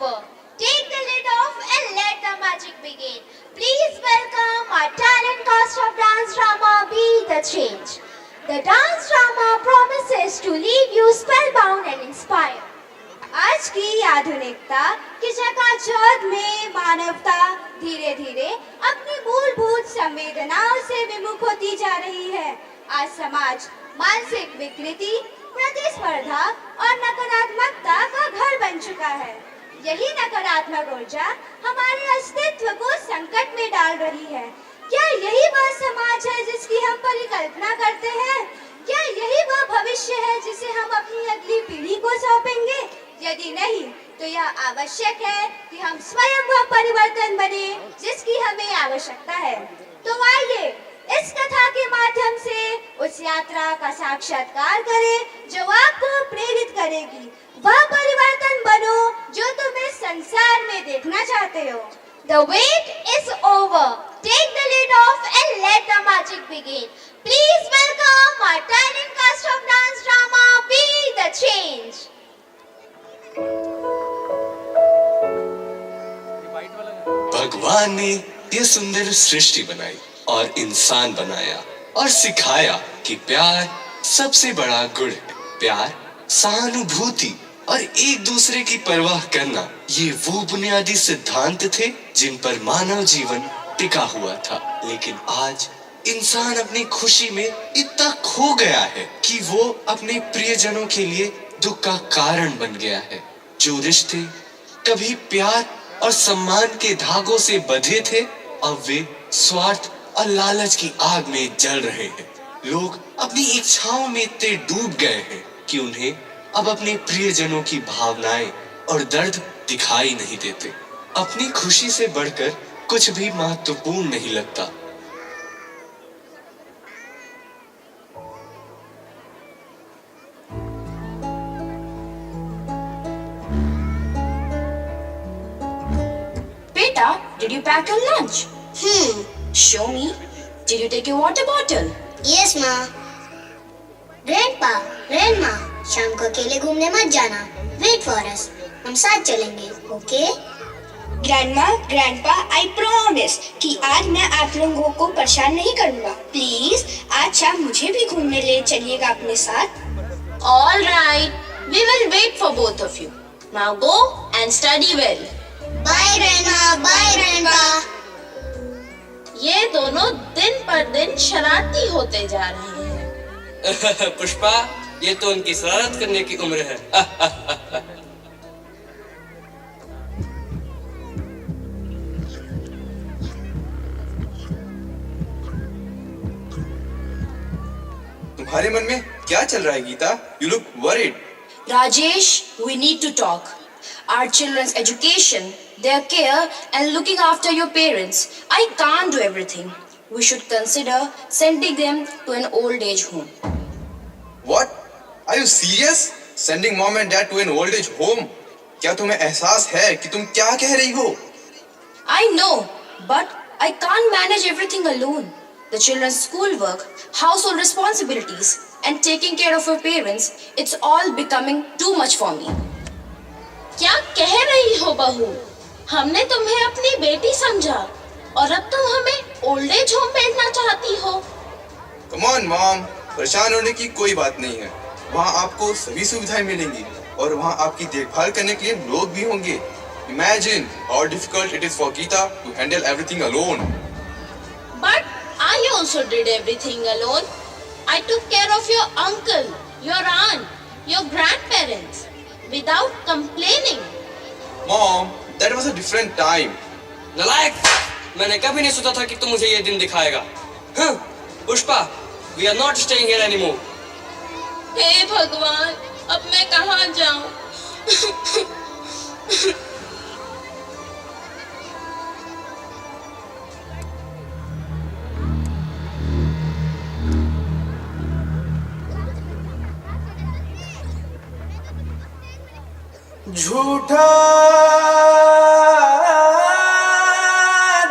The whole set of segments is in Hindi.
over. Take the lid off and let the magic begin. Please welcome our talent cast of dance drama Be the Change. The dance drama promises to leave you spellbound and inspired. आज की आधुनिकता की चकाचौंध में मानवता धीरे धीरे अपनी मूलभूत संवेदनाओं से विमुख होती जा रही है। आज समाज मानसिक विकृति, प्रतिस्पर्धा और नकारात्मकता का घर बन चुका है। यही नकारात्मक ऊर्जा हमारे अस्तित्व को संकट में डाल रही है। क्या यही वह समाज है जिसकी हम परिकल्पना करते हैं? क्या यही वह भविष्य है जिसे हम अपनी अगली पीढ़ी को सौंपेंगे? यदि नहीं, तो यह आवश्यक है कि हम स्वयं वह परिवर्तन बने जिसकी हमें आवश्यकता है। तो आइए इस कथा के माध्यम से उस यात्रा का साक्षात्कार करें जो आपको प्रेरित करेगी। वह परिवर्तन बनो जो तुम इस संसार में देखना चाहते हो। The wait is over. Take the lid off and let the magic begin. Please welcome our talent cast of dance drama Be the Change. भगवान ने ये सुंदर सृष्टि बनाई और इंसान बनाया और सिखाया कि प्यार सबसे बड़ा गुण है। प्यार, सहानुभूति और एक दूसरे की परवाह करना, ये वो बुनियादी सिद्धांत थे जिन पर मानव जीवन टिका हुआ था। लेकिन आज इंसान अपनी खुशी में इतना खो गया है कि वो अपने प्रियजनों के लिए दुख का कारण बन गया है। जो रिश्ते कभी प्यार और सम्मान के धागों से बंधे थे, अब वे स्वार्थ और लालच की आग में जल रहे हैं। लोग अपनी इच्छाओं में इतने डूब गए हैं कि उन्हें अब अपने प्रियजनों की भावनाएं और दर्द दिखाई नहीं देते। अपनी खुशी से बढ़कर कुछ भी महत्वपूर्ण नहीं लगता। Beta, did you pack your lunch? Show me. Did you take your water bottle? Yes, Ma. Grandpa, Grandma, शाम को अकेले घूमने मत जाना। Wait for us. हम साथ चलेंगे, okay? Grandma, grandpa, I promise कि आज मैं आप लोगों को परेशान नहीं करूँगा। प्लीज आज शाम मुझे भी घूमने ले चलिएगा अपने साथ। All right. We will wait for both of you. Now go and study well. Bye, Grandma. Bye, Grandpa. ये दोनों दिन पर दिन शरारती होते जा रहे हैं। पुष्पा, ये तो उनकी शरारत करने की उम्र है। तुम्हारे मन में क्या चल रहा है Gita? You look worried. Rajesh, we need to talk. Our children's education, their care and looking after your parents. I can't do everything. We should consider sending them to an old age home. What? Are you serious? Sending mom and dad to an old age home? क्या तुम्हें एहसास है कि तुम क्या कह रही हो? I know, but I can't manage everything alone. The children's schoolwork, household responsibilities, and taking care of your parents, it's all becoming too much for me. क्या कह रही हो बहू? हमने तुम्हें अपनी बेटी समझा और अब तुम हमें ओल्ड एज होम भेजना चाहती हो? Come on, mom. परेशान होने की कोई बात नहीं है। वहाँ आपको सभी सुविधाएं मिलेंगी और वहाँ आपकी देखभाल करने के लिए लोग भी होंगे। Imagine how difficult it is for Geeta to handle everything alone. But I also did everything alone. I took care of your uncle, your aunt, your grandparents without complaining. Mom, that was a different time. नालायक! मैंने कभी नहीं सोचा था कि तुम मुझे ये दिन दिखाएगा। हाँ, Pushpa, we are not staying here anymore. हे भगवान, अब मैं कहाँ जाऊँ? झूठा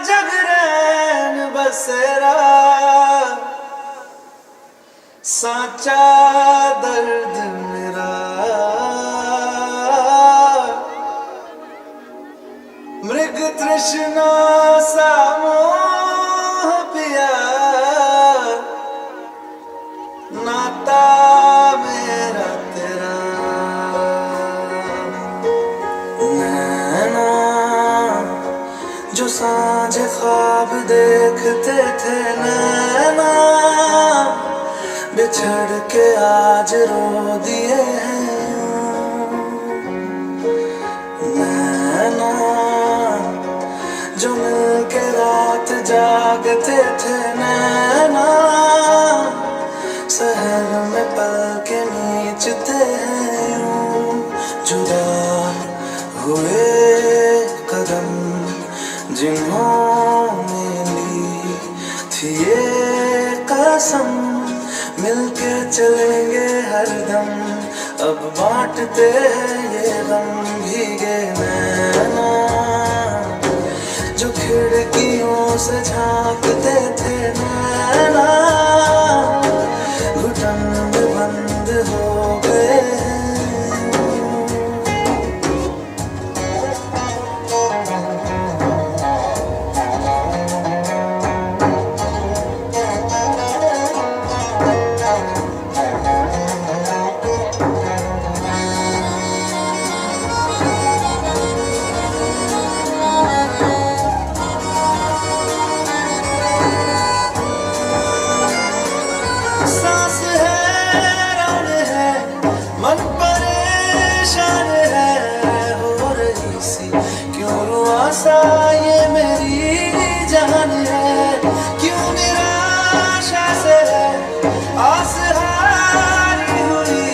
जगरैन बसेरा साचा दर्द मेरा तृष्णा सा मोह पिया, नाता मेरा तेरा। नैना जो सांझ ख्वाब देखते थे, नैना बिछड़ के आज रो दिए हैं। नैना जो मिलके रात जागते थे, नैना शहर में पल के नीचते हैं। यूं जुदा हुए कदम जिन्होंने ली थी ये कसम, मिलके चलेंगे हरदम, अब बांटते हैं ये गम। भीगे नैना जो खिड़कियों से झांकते थे, नैना घुटन में बंद हो गए हैं। सांस हैरान है, मन परेशान है, हो रही सी क्यों रुआसा ये मेरी जान है। क्यों निराशा से है आस हारी हुई,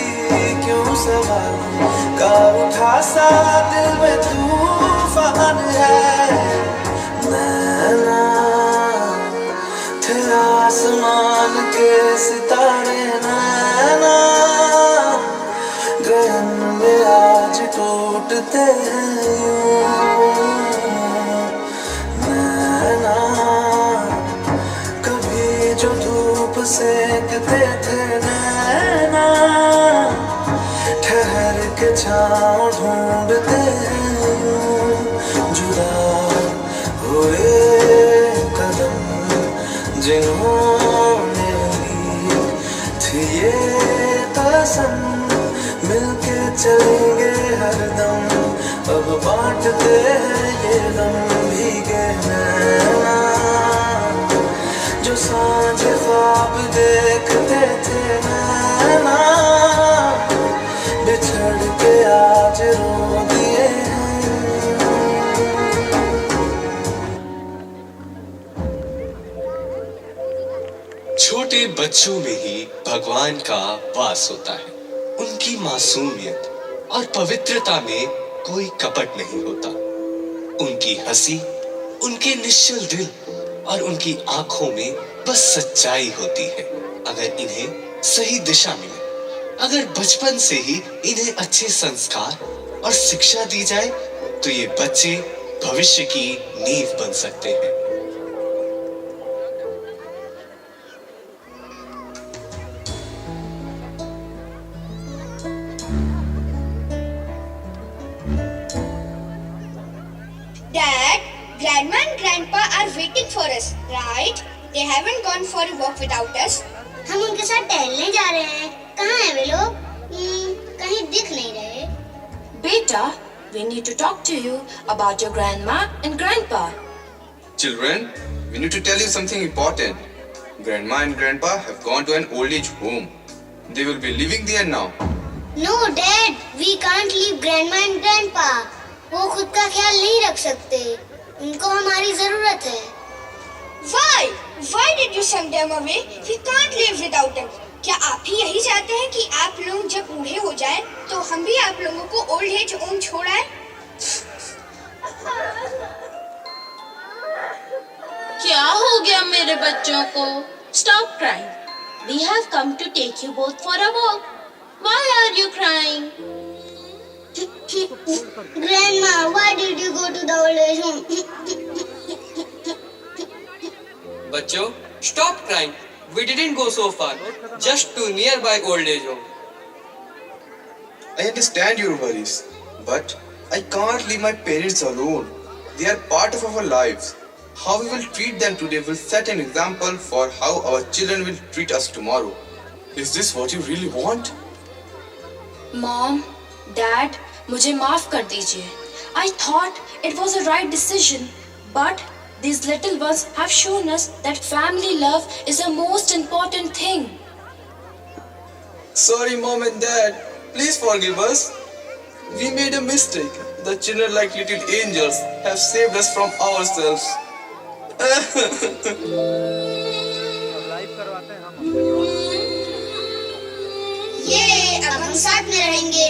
क्यों सवाल का उठा सा दिल में तूफान है। नैना थे आसमान के सितारे, नैना गगन में आज टूटते हैं। नैना कभी जो धूप सेकते थे, नैना ठहर के छाँव ढूंढते हैं। जुदा हुए कदम जिन्होंने ली थी ये कसम, मिलके चलेंगे हरदम, अब बांटते हैं ये गम। भीगे नैना जो सांझ ख्वाब देखते थे, नैना बिछड़ के आज रो दिए हैं। छोटे बच्चों में ही भगवान का वास होता है। उनकी मासूमियत और पवित्रता में कोई कपट नहीं होता। उनकी हंसी, उनके निश्चल दिल और उनकी आंखों में बस सच्चाई होती है। अगर इन्हें सही दिशा मिले, अगर बचपन से ही इन्हें अच्छे संस्कार और शिक्षा दी जाए, तो ये बच्चे भविष्य की नींव बन सकते हैं। Dad, Grandma and Grandpa are waiting for us, right? They haven't gone for a walk without us. हम उनके साथ टहलने जा रहे हैं। कहाँ हैं वे लोग? कहीं दिख नहीं रहे। Beta, we need to talk to you about your grandma and grandpa. Children, we need to tell you something important. Grandma and Grandpa have gone to an old age home. They will be living there now. No, Dad, we can't leave Grandma and Grandpa. वो खुद का ख्याल नहीं रख सकते। उनको हमारी जरूरत है। Why? Why did you send them away? We can't live without them. क्या आप ही यही चाहते हैं कि आप लोग जब बूढ़े हो जाएं, तो हम भी आप लोगों को ओल्ड एज होम छोड़ाएं? क्या हो गया मेरे बच्चों को? Stop crying. We have come to take you both for a walk. Why are you crying? Grandma, why did you go to the old age home? बच्चों, stop crying. We didn't go so far, just to nearby old age home. I understand your worries, but I can't leave my parents alone. They are part of our lives. How we will treat them today will set an example for how our children will treat us tomorrow. Is this what you really want? Mom, Dad, मुझे माफ कर दीजिए. I thought it was a right decision, but these little ones have shown us that family love is the most important thing. Sorry, Mom and Dad. Please forgive us. We made a mistake. The children, like little angels, have saved us from ourselves. ये अब हम साथ में रहेंगे.